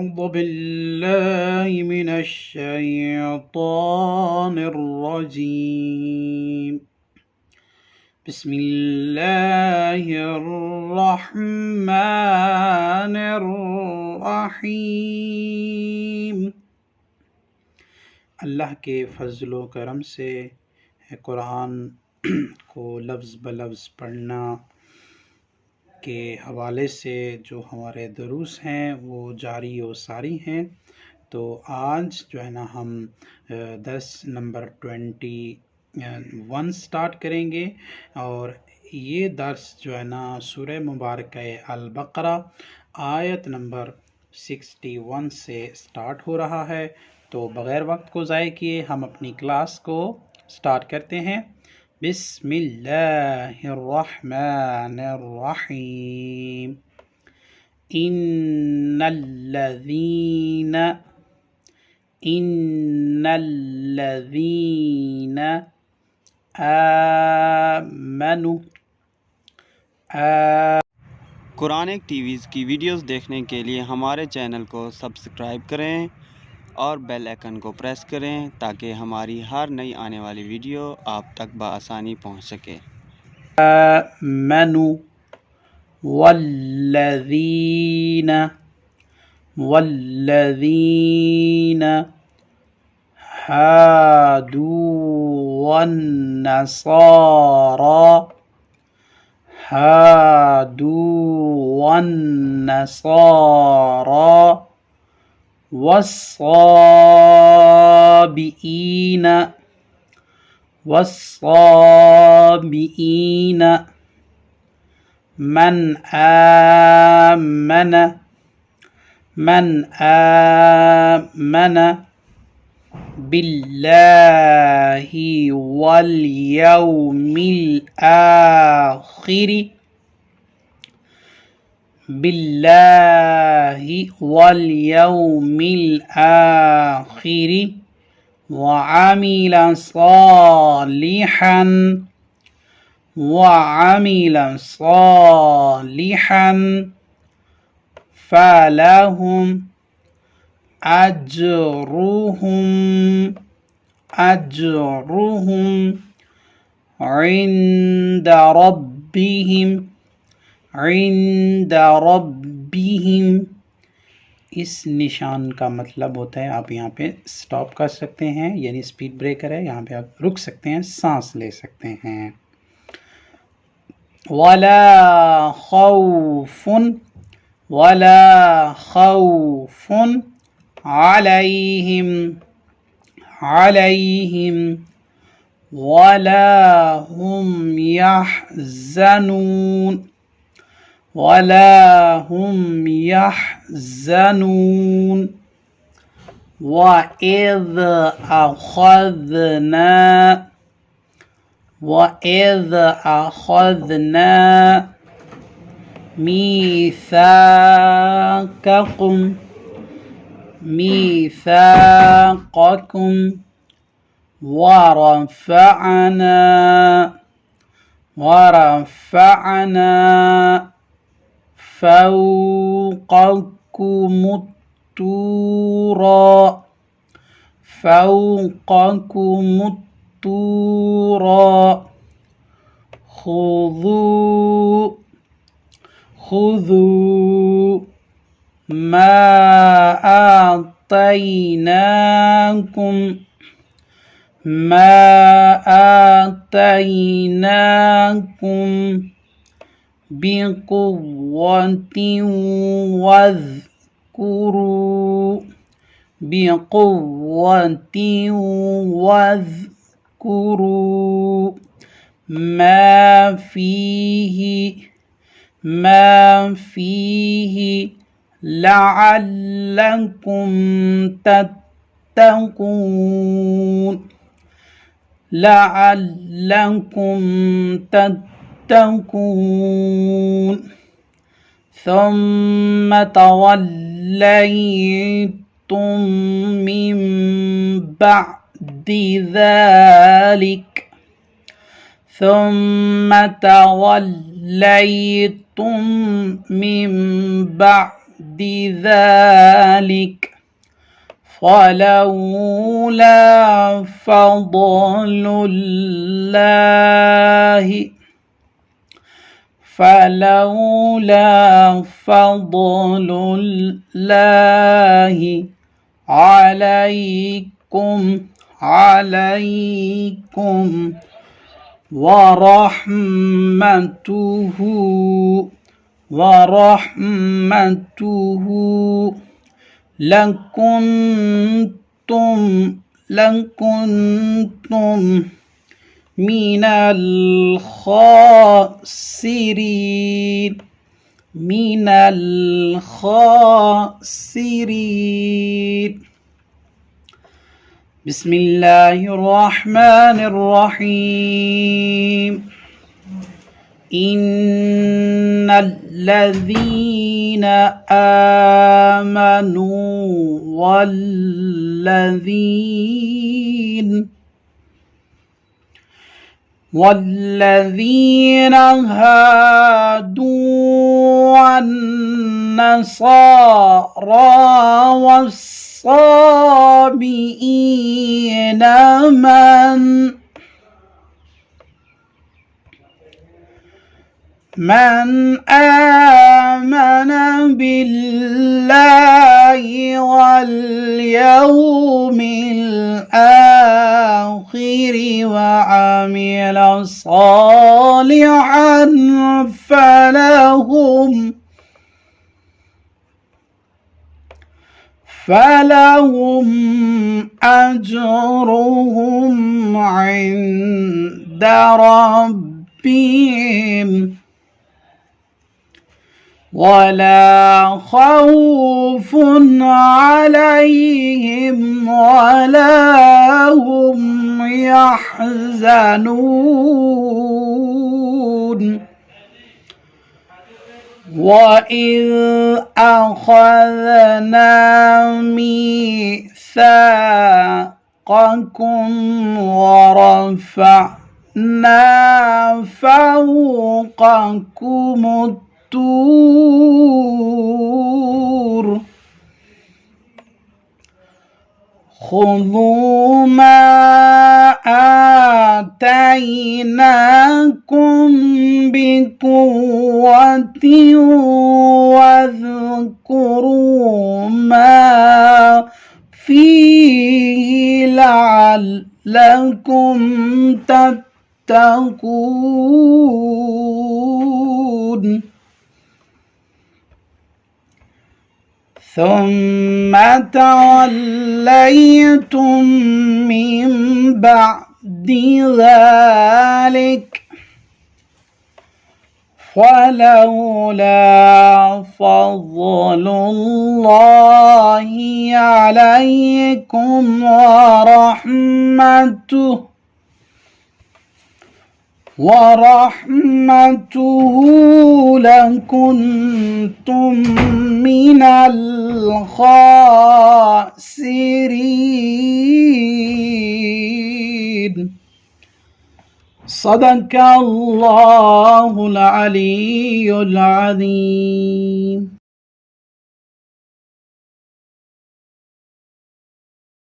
أعوذ بالله من الشيطان الرجيم بسم الله الرحمن الرحیم۔ اللہ کے فضل و کرم سے قرآن کو لفظ بلفظ پڑھنا کے حوالے سے جو ہمارے دروس ہیں وہ جاری و ساری ہیں۔ تو آج جو ہے نا ہم درس نمبر 21 سٹارٹ کریں گے، اور یہ درس جو ہے نا سورہ مبارکہ البقرہ آیت نمبر 61 سے سٹارٹ ہو رہا ہے۔ تو بغیر وقت کو ضائع کیے ہم اپنی کلاس کو سٹارٹ کرتے ہیں۔ بسم اللہ الرحمن الرحیم۔ ان الذین آمنوا قرآن ٹیویز کی ویڈیوز دیکھنے کے لیے ہمارے چینل کو سبسکرائب کریں اور بیل آئکن کو پریس کریں تاکہ ہماری ہر نئی آنے والی ویڈیو آپ تک بآسانی پہنچ سکے۔ آمنوا والذین هادوا والنصارى والصابئين من آمن بالله واليوم الآخر وعمل صالحا فلهم أجرهم عند ربهم۔ اس نشان کا مطلب ہوتا ہے، آپ یہاں پہ سٹاپ کر سکتے ہیں، یعنی سپیڈ بریکر ہے، یہاں پہ آپ رک سکتے ہیں، سانس لے سکتے ہیں۔ ولا خوف عليهم ولا هم يحزنون وإذ أخذنا ميثاقكم ورفعنا فوقكم الطور خذوا ما آتيناكم بقوة واذكروا ما فيه لعلكم تتقون ثم توليتم من بعد ذلك ثم توليتم من بعد ذلك فلولا فضل الله عليكم ورحمته لكنتم من الخاسرين. بسم الله الرحمن الرحيم. إن الذين آمنوا والذين هادوا والنصارى والصابئين من آمن بالله واليوم الآخر وعمل صالحا فلهم أجرهم عند ربهم ولا خوف عليهم ولا هم يحزنون. وإذ أخذنا ميثاقكم ورفعنا فوقكم الطور خذوا ما آتيناكم بقوة واذكروا ما فيه لعلكم تتقون. ثم توليتم من بعد ذلك فلولا فضل الله عليكم ورحمته لكنتم من الخاسرين. صدق الله العلي العظيم.